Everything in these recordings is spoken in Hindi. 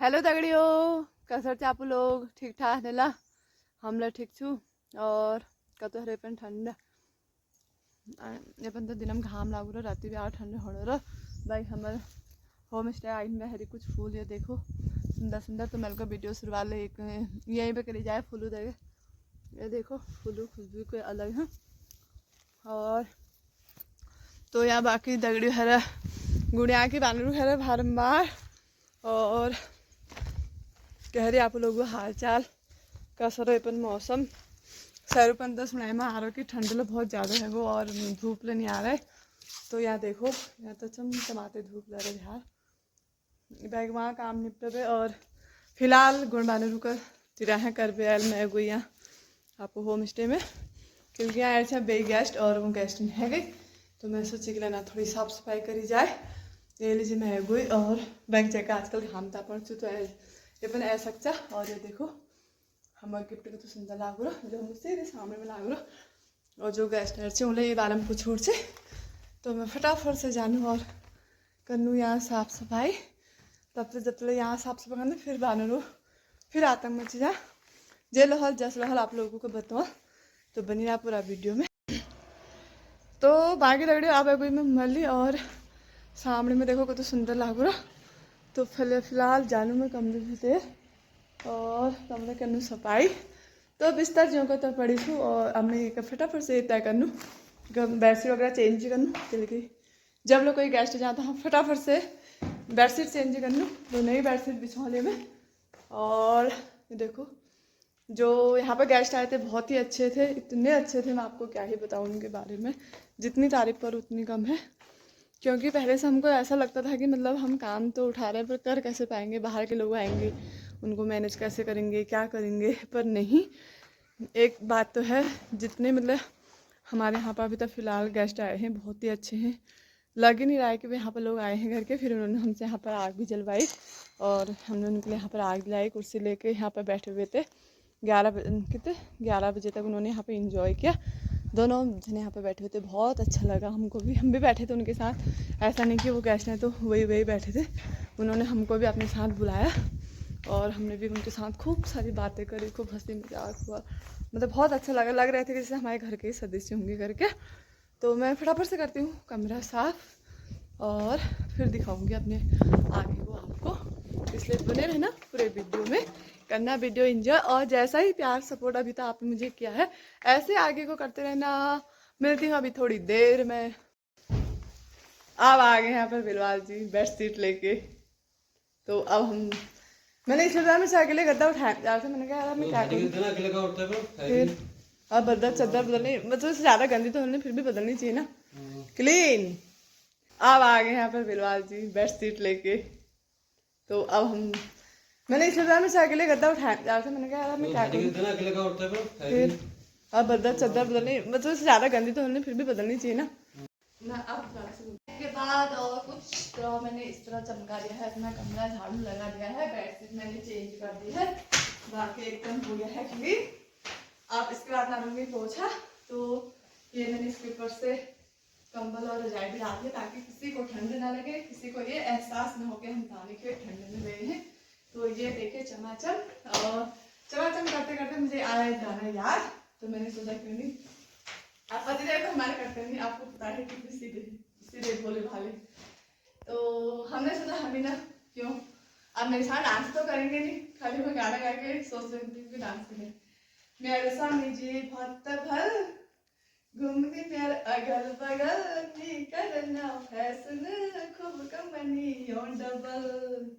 हेलो दगड़ियों, कसर थे आप लोग ठीक ठाक नेला हम लोग ठीक छू और कतो हरे पन ठंड अपन तो दिनम घाम लागू रो राती भी आ ठंड हो रो भाई हमारे होम स्टे आइन में हरी कुछ फूल ये देखो सुंदर सुंदर। तो मेरे को वीडियो शुरुआत ले एक यहीं पे करी जाए फूलू देखे ये देखो फूलू खुशबू के अलग हैं। और तो यहाँ बाकी दगड़ी हरा गुड़िया की बानरू हरा बारम्बार और कह रहे आप लोगों हाल चाल कसरो अपन मौसम सरुपन तो सुनाई में आ रहा कि ठंड लो बहुत ज़्यादा है वो और धूप ले नहीं आ रहा है। तो यहाँ देखो यहाँ तो चमचमाते धूप ले रहे यार बैग वहाँ काम निपटे पे और फिलहाल गुण बाने रुकर तिरा है कर पे आयल मैं गई यहाँ आपको होम स्टे में क्योंकि यहाँ ऐसे बे गेस्ट और वो गेस्ट नहीं है गई। तो मैं सोची कि लेना थोड़ी साफ सफाई करी जाए ये लीजिए मैं गई और बैग जगह आजकल घाम था पड़ चु तो ये पन ऐ सकता। और ये देखो हमारे गिफ्ट को तो सुंदर लाग रहा जो मुझसे सामने में लाग रहा और जो गेस्ट है उन्हें ये बारे में कुछ छोड़ से। तो मैं फटाफट से जानूँ और करूँ यहाँ साफ सफाई तब से जब तक यहाँ साफ सफाई करना फिर बानू फिर आतंक मची जा जे लहल जस लहल आप लोगों को बताओ तो बनी रहा पूरा वीडियो में। तो बाकी दगड़ी आप कोई में मली और सामने में देखो तो सुंदर लाग रहा। तो फिलहाल जानू में कमरे से और कमरे करनू सफाई तो बिस्तर जो को तो पड़ी छू और अब मैं फटाफट से तय करनू बेडशीट वगैरह चेंज करनू क्योंकि जब लोग कोई गेस्ट जाता हम फटाफट से बेडशीट चेंज करनू तो नई बेडशीट बिछौने में। और देखो जो यहाँ पर गेस्ट आए थे बहुत ही अच्छे थे इतने अच्छे थे मैं आपको क्या ही बताऊँ उनके बारे में जितनी तारीफ पर उतनी कम है क्योंकि पहले से हमको ऐसा लगता था कि मतलब हम काम तो उठा रहे हैं पर कर कैसे पाएंगे बाहर के लोग आएंगे उनको मैनेज कैसे करेंगे क्या करेंगे। पर नहीं एक बात तो है जितने मतलब हमारे यहाँ पर अभी तक फ़िलहाल गेस्ट आए हैं बहुत ही अच्छे हैं लग ही नहीं रहा है कि यहाँ पर लोग आए हैं घर के। फिर उन्होंने हमसे यहाँ पर आग भी जलवाई और हमने उनके लिए यहाँ पर आग जलाई कुर्सी लेके यहाँ पर बैठे हुए थे 11 बजे तक उन्होंने यहाँ पर इंजॉय किया। दोनों जने यहाँ पे बैठे हुए थे बहुत अच्छा लगा हमको भी हम भी बैठे थे उनके साथ ऐसा नहीं कि वो गेस्ट हैं तो वही बैठे थे उन्होंने हमको भी अपने साथ बुलाया और हमने भी उनके साथ खूब सारी बातें करी खूब हंसी मजाक हुआ मतलब बहुत अच्छा लगा लग रहे थे कि जैसे हमारे घर के सदस्य होंगे करके। तो मैं फटाफट से करती हूँ कमरा साफ और फिर दिखाऊंगी अपने आगे को आपको इसलिए बने रहना पूरे वीडियो में करना वीडियो एंजॉय और जैसा ही प्यार सपोर्ट अभी तक आपने मुझे किया है ऐसे आगे को करते रहना। मिलती हूँ अभी थोड़ी देर में। अब आ गए यहाँ पर बिलवाल जी बेडशीट लेके। तो अब हम मैंने इस बार में से अकेले गद्दा उठाया था मैंने कहा यार मैं क्या करूँ फिर अब बदल चद्दर बदलनी मतलब ज़्यादा गंदी तो हमने फिर भी बदलनी चाहिए ना क्लीन। अब आ गए यहाँ पर बिलवाल जी बेडशीट लेके। तो अब हम मैंने इस बार में से अकेले गद्दा उठाया था मैंने कहा यार मैं क्या करूँ फिर अब बदल चद्दर बदलनी मतलब ज़्यादा गंदी तो हमने फिर भी बदलनी चाहिए ना। अब के बाद और कुछ तो मैंने इस तरह चमका दिया है अपना कमरा झाड़ू लगा दिया है बेडशीट मैंने चेंज कर दी है बाकी एकदम हो गया है क्लीन। अब इसके बाद डालूंगी पोछा तो ये मैंने इसके ऊपर से कंबल और रजाई भी डाल दी ताकि किसी को ठंड ना लगे किसी को ये एहसास न हो कि हम पानी के ठंड में गए हैं। तो ये देखे चमाचम और चमाचम करते करते मुझे आया गाना याद तो मैंने सोचा क्यों नहीं आप पति देव तो हमारे करते नहीं आपको पता है कि सीधे भोले भाले। तो हमने सोचा हम ही ना क्यों अब मेरे साथ डांस तो करेंगे नहीं खाली मैं गाना गा के सोच रही थी कि डांस करें। मेरे स्वामी जी भक्त भल घूमती मेरे अगल बगल नी करना फैशन खूब कमनी डबल।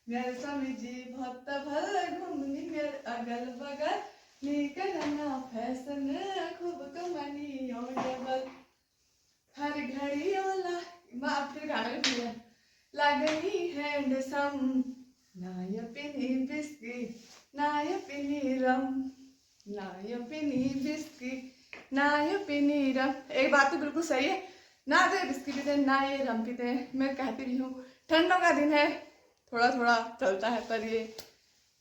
मेरे स्वामी जी भक्त भल घूमनी मेरे अगल बगल नी करना फैशन खूब कमनी डबल। हर घड़ी ओला माँ फिर गाना भी किया लगनी हैंडसम नाय पिनी बिस्की नाय पिनी रम नाय पिनी बिस्की नाय पिनी रम। एक बात तो बिल्कुल सही है ना तो बिस्की पीते हैं ना ये रम पीते हैं। मैं कहती रही हूँ ठंडों का दिन है थोड़ा थोड़ा चलता है पर ये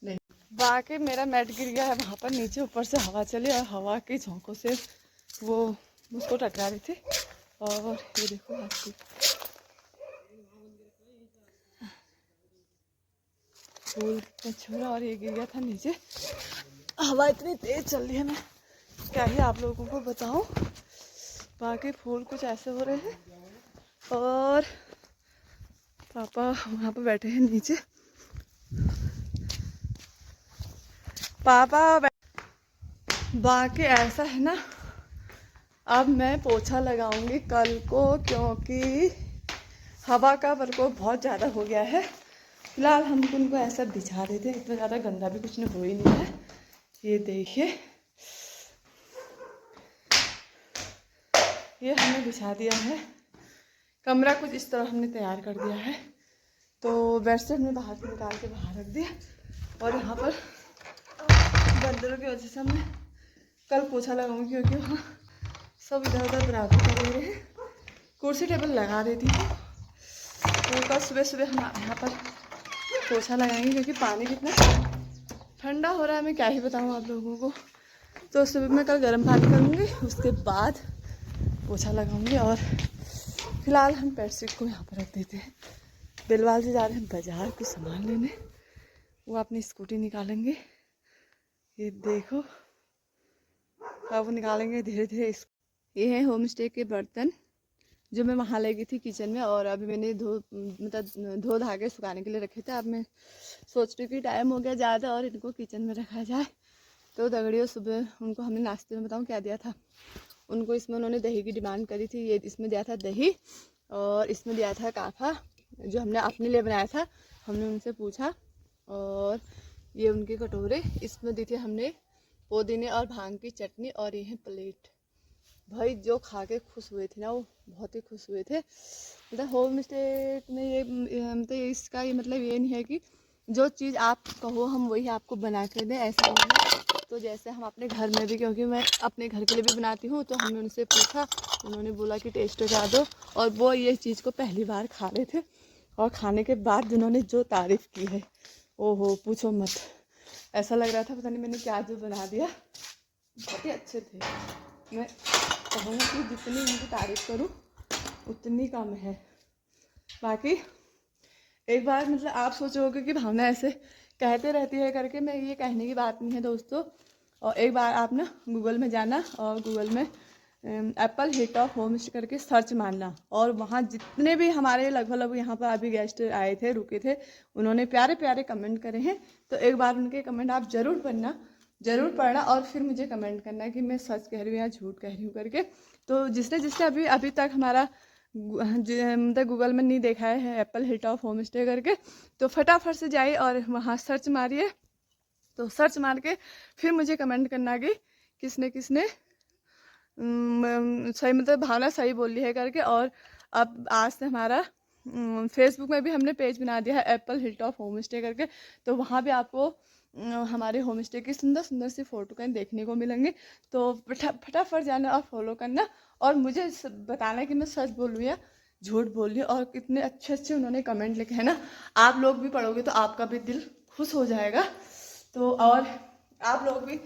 नहीं। बाकी मेरा मैट गिर गया है वहाँ पर नीचे ऊपर से हवा चली और हवा के झोंकों से वो उसको टकरा रही थी। और ये देखो आपको फूल का छोड़ा और ये गिर गया था नीचे। हवा इतनी तेज चल रही है, मैं क्या ही आप लोगों को बताऊं। बाकी फूल कुछ ऐसे हो रहे हैं और पापा वहाँ पर बैठे हैं नीचे। बाकी ऐसा है ना, अब मैं पोछा लगाऊंगी कल को, क्योंकि हवा का प्रकोप बहुत ज़्यादा हो गया है। फिलहाल हम उनको ऐसा बिछा देते हैं, इतना ज़्यादा गंदा भी कुछ हो ही नहीं है। ये देखिए, ये हमने बिछा दिया है। कमरा कुछ इस तरह हमने तैयार कर दिया है। तो बेडशीट हमने बाहर से निकाल के बाहर रख दिया और यहाँ पर बंदरों की वजह से मैं कल पोछा लगाऊंगी, क्योंकि वहाँ सब इधर उधर बराबर कर दे रहे हैं। कुर्सी टेबल लगा देती हूँ, तो कल सुबह सुबह हम यहाँ पर पोछा लगाएंगे, क्योंकि पानी कितना ठंडा हो रहा है, मैं क्या ही बताऊँ आप लोगों को। तो सुबह मैं कल गर्म पानी करूँगी, उसके बाद पोछा लगाऊंगी। और फिलहाल हम बेडशीट को यहाँ पर रख देते हैं। बिलवाल से जा रहे हैं बाजार कुछ सामान लेने, वो अपनी स्कूटी निकालेंगे। ये देखो, अब वो निकालेंगे धीरे धीरे। ये है होम स्टे के बर्तन जो मैं वहाँ ले गई थी किचन में, और अभी मैंने धो धागे सुखाने के लिए रखे थे। अब मैं सोच रही हूँ कि टाइम हो गया ज़्यादा और इनको किचन में रखा जाए। तो दगड़ियों, सुबह उनको हमने नाश्ते में बताऊँ क्या दिया था उनको। इसमें उन्होंने दही की डिमांड करी थी। ये इसमें दिया था दही और इसमें दिया था काफ़ा, जो हमने अपने लिए बनाया था। हमने उनसे पूछा, और ये उनके कटोरे। इसमें दी थी हमने पुदीने और भांग की चटनी, और ये है प्लेट। भाई जो खा के खुश हुए थे ना, वो बहुत ही खुश हुए थे। मतलब होम स्टे में ये तो इसका ये मतलब ये नहीं है कि जो चीज़ आप कहो हम वही आपको बना कर दें, ऐसा नहीं है। तो जैसे हम अपने घर में भी, क्योंकि मैं अपने घर के लिए भी बनाती हूँ, तो हमने उनसे पूछा, उन्होंने बोला कि टेस्ट करा दो। और वो ये चीज़ को पहली बार खा रहे थे, और खाने के बाद जिन्होंने जो तारीफ़ की है, ओहो पूछो मत। ऐसा लग रहा था पता नहीं मैंने क्या जो बना दिया। बहुत ही अच्छे थे। मैं कहूँगी कि जितनी उनकी तारीफ़ करूँ उतनी कम है। बाकी एक बार मतलब आप सोचोगे कि भावना ऐसे कहते रहती है करके, मैं ये कहने की बात नहीं है दोस्तों। और एक बार आप ना गूगल में जाना और गूगल में एप्पल हिलटॉप होम स्टे करके सर्च मारना, और वहाँ जितने भी हमारे लगभग यहाँ पर अभी गेस्ट आए थे, रुके थे, उन्होंने प्यारे प्यारे कमेंट करे हैं। तो एक बार उनके कमेंट आप ज़रूर पढ़ना और फिर मुझे कमेंट करना कि मैं सच कह रही हूँ या झूठ कह रही हूँ करके। तो जिसने जिसने अभी तक हमारा मतलब गूगल में नहीं देखा है एप्पल हिलटॉप होम स्टे करके, तो फटाफट से जाइए और वहाँ सर्च मारिए। तो सर्च मार के फिर मुझे कमेंट करना कि किसने किसने सही, मतलब भावना सही बोली है करके। और अब आज से हमारा फेसबुक में भी हमने पेज बना दिया है एप्पल हिलटॉप होम स्टे करके। तो वहाँ भी आपको हमारे होम स्टे की सुंदर सुंदर सी फ़ोटो कहीं देखने को मिलेंगे। तो फटाफट जाना और फॉलो करना, और मुझे बताना कि मैं सच बोल रही हूँ या झूठ बोल रही हूँ। और कितने अच्छे अच्छे उन्होंने कमेंट लिखे हैं ना, आप लोग भी पढ़ोगे तो आपका भी दिल खुश हो जाएगा। तो और आप लोग भी।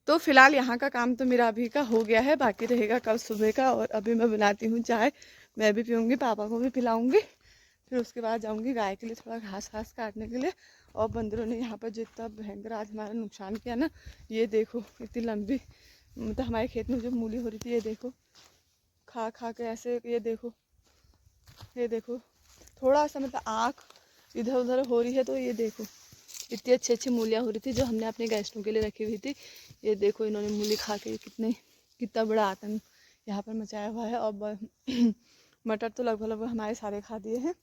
तो फिलहाल यहाँ का काम तो मेरा अभी का हो गया है, बाकी रहेगा कल सुबह का। और अभी मैं बनाती हूँ चाय, मैं भी पीऊँगी, पापा को भी पिलाऊँगी। फिर उसके बाद जाऊँगी गाय के लिए थोड़ा घास काटने के लिए। और बंदरों ने यहाँ पर जो इतना भयंकर आज हमारा नुकसान किया ना, ये देखो इतनी लंबी, मतलब हमारे खेत में जो मूली हो रही थी, ये देखो खा खा के ऐसे, ये देखो थोड़ा सा मतलब आँख इधर उधर हो रही है। तो ये देखो इतनी अच्छी अच्छी मूलियाँ हो रही थी जो हमने अपने गेस्टों के लिए रखी हुई थी। ये देखो इन्होंने मूली खा के कितना बड़ा आतंक यहाँ पर मचाया हुआ है। और मटर तो लगभग हमारे सारे खा दिए हैं।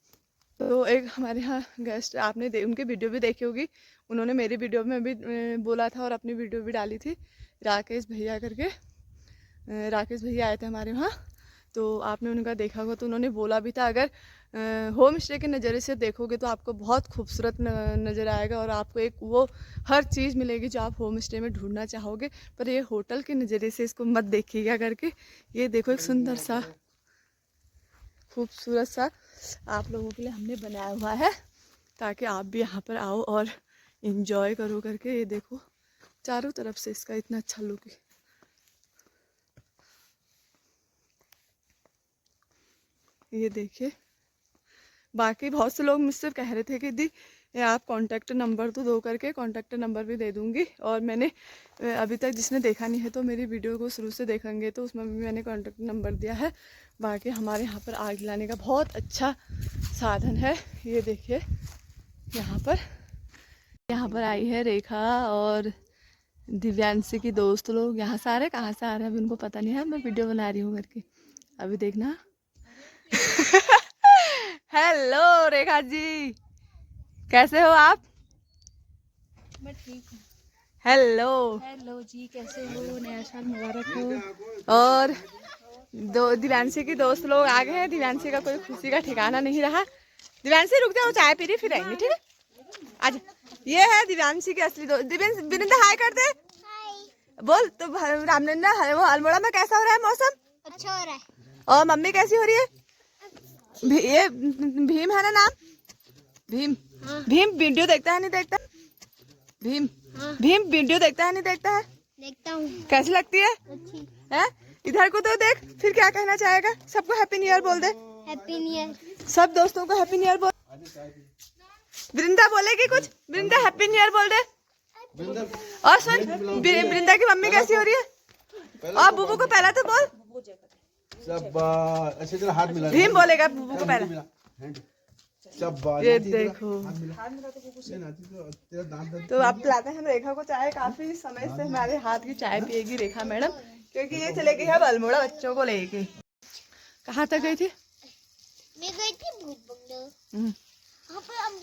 तो एक हमारे यहाँ गेस्ट, आपने उनकी वीडियो भी देखी होगी, उन्होंने मेरी वीडियो में भी बोला था और अपनी वीडियो भी डाली थी, राकेश भैया करके। राकेश भैया आए थे हमारे वहाँ, तो आपने उनका देखा होगा। तो उन्होंने बोला भी था, अगर होम स्टे के नज़रिए से देखोगे तो आपको बहुत खूबसूरत नज़र आएगा, और आपको एक वो हर चीज़ मिलेगी जो आप होम स्टे में ढूंढना चाहोगे। पर ये होटल के नज़रिए से इसको मत देखिएगा करके। ये देखो एक सुंदर सा खूबसूरत सा आप लोगों के लिए हमने बनाया हुआ है, ताकि आप भी यहाँ पर आओ और इन्जॉय करो करके। ये देखो चारों तरफ से इसका इतना अच्छा लुक है। ये देखिए। बाकी बहुत से लोग मुझसे कह रहे थे कि दी या आप कांटेक्ट नंबर तो दो करके कांटेक्ट नंबर भी दे दूँगी। और मैंने अभी तक जिसने देखा नहीं है तो मेरी वीडियो को शुरू से देखेंगे तो उसमें भी मैंने कांटेक्ट नंबर दिया है। बाकी हमारे यहाँ पर आग जलाने का बहुत अच्छा साधन है। ये देखिए यहाँ पर आई है रेखा और दिव्यांशी की दोस्त लोग। यहाँ से आ रहे, कहाँ से आ रहे हैं अभी उनको पता नहीं है, मैं वीडियो बना रही हूँ करके। अभी देखना। हेलो रेखा जी, कैसे हो आप? मैं ठीक हूँ। हेलो हेलो जी, कैसे हो? नया साल मुबारक हो। और दो दिव्यांशी की दोस्त लोग आ गए हैं। दिव्यांशी का कोई खुशी का ठिकाना नहीं रहा। दिव्यांशी रुक जाओ, चाय पी रही फिर आएंगे, ठीक है? आज ये है दिव्यांशी की असली दोस्त। बिनिंदा हाय कर दे। बोल तो। रामनंदा वो अल्मोड़ा में कैसा हो रहा है मौसम? अच्छा हो रहा है। और मम्मी कैसी हो रही है? ये भीम है ना नाम? भीम। हाँ। भीम वीडियो देखता है नहीं देखता? भीम। हाँ। भीम वीडियो देखता है नहीं देखता है? देखता हूँ। कैसी लगती है? अच्छी। है? इधर को तो देख, फिर क्या कहना चाहेगा? सबको हैप्पी न्यू ईयर बोल दे। Happy new year. सब दोस्तों को हैप्पी न्यू ईयर बोल। वृंदा बोलेगी कुछ? वृंदा हैप्पी न्यू ईयर बोल दे। और सुन, वृंदा की मम्मी कैसी हो रही है? और बुबू को पहला तो बोल। अच्छे तरह हाथ मिला। भीम बोलेगा बुबू को पहला। ये देखो। तो आप पिलाते हैं रेखा को चाय। काफी समय से हमारे हाथ की चाय पिएगी रेखा मैडम, क्योंकि ये चले गई है अल्मोड़ा बच्चों को लेके। कहाँ तक गई थी? मैं गई थी भूत बंगलो। वहाँ पर हम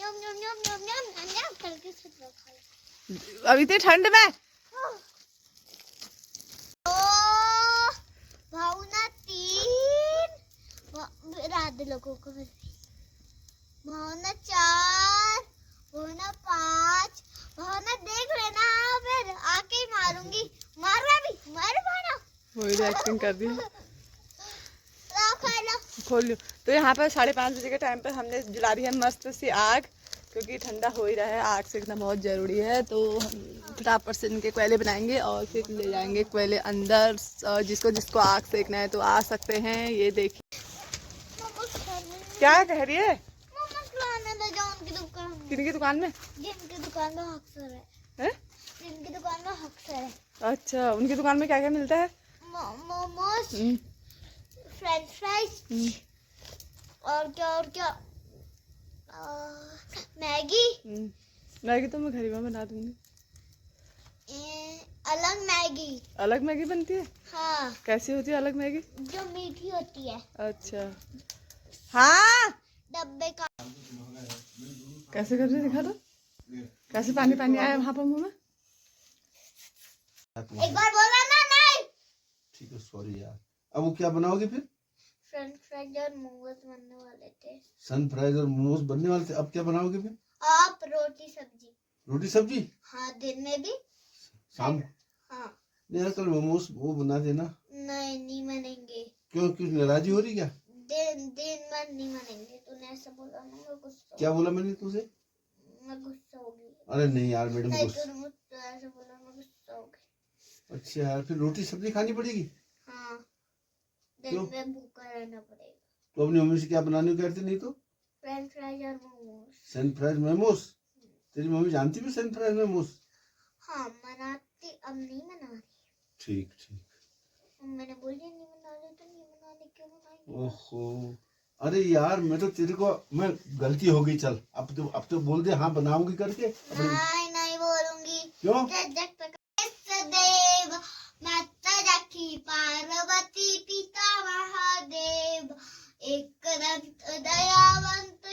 करके सब रखा। अभी इतनी ठंड में? भावना 3 रात लोगों को भावना 4 भावना 5 भावना देख लेना। फिर आके मारूंगी। मारना भी मार भावना। वही एक्टिंग कर रही है। खा लो। खोल लो। तो यहाँ पर 5:30 बजे के टाइम पर हमने जला रही है मस्त सी आग, क्योंकि ठंडा हो ही रहा है। आग सेकना बहुत ज़रूरी है। तो हम फटाफट से इनके कोयले बनाएंगे और फिर ले जाएंगे कोयले अंदर। और जिसको आग सेकना है तो आ सकते हैं। ये देखिए क्या कह रही है? ले जाओ उनकी दुकान में। किनकी दुकान में? जिनकी दुकान में अक्सर है। हैं? जिनकी दुकान में अक्सर है। अच्छा, उनकी दुकान में क्या क्या मिलता है? मोमोज, फ्रेंच फ्राइज और क्या मैगी। मैगी तो मैं घर में बना दूंगी। अलग मैगी। अलग मैगी बनती है? हाँ। कैसी होती है अलग मैगी? जो मीठी होती है। अच्छा। हाँ, डब्बे का। कैसे कर रही है दिखा दो। कैसे पानी पानी आया वहाँ पर मुंह में? एक बार बोला ना। नहीं ठीक है, सॉरी यार। अब वो क्या बनाओगे फिर? फ्रेंच फ्राइज और मोमोज बनने वाले थे। सन फ्राइज और मोमोज बनने वाले थे। अब क्या बनाओगे फिर? आप रोटी सब्जी। रोटी सब्जी? हाँ, दिन में भी। शाम? हाँ। नहीं, कल मोमोज वो बना देना। नहीं बनेंगे। क्यों, कुछ नाराजी हो रही क्या? दिन में नहीं बनेंगे। तूने ऐसा बोला ना, मैं गुस्सा। क्या बोला मैंने तुझे? मैं गुस्सा होगी। अरे नहीं यार मैडम, नहीं, गुस्सा। तूने मुझसे ऐसा बोला, मैं गुस्सा होगी। अच्छा यार, फिर रोटी सब्जी खानी पड़ेगी। हाँ, क्यों? दिन में भूखा रहना पड़ेगा। तो अपनी मम्मी से क्या बनाने को कहते? नहीं तो फ्रेंच फ्राइज और मोमोज। सन फ्राइज मोमोज। तेरी मम्मी जानती भी सन फ्राइज मोमोज? हाँ बनाती, अब नहीं बना रही। ठीक। मैंने बोली नहीं बना रही तो नहीं बना रही। क्यों बनाएंगे? ओहो, अरे यार मैं तो तेरे को, मैं गलती हो गई। चल अब तो बोल दे हाँ बनाऊंगी करके। नहीं बोलूंगी। क्यों? देव माता जाकी पार्वती पिता महादेव एक दयावंत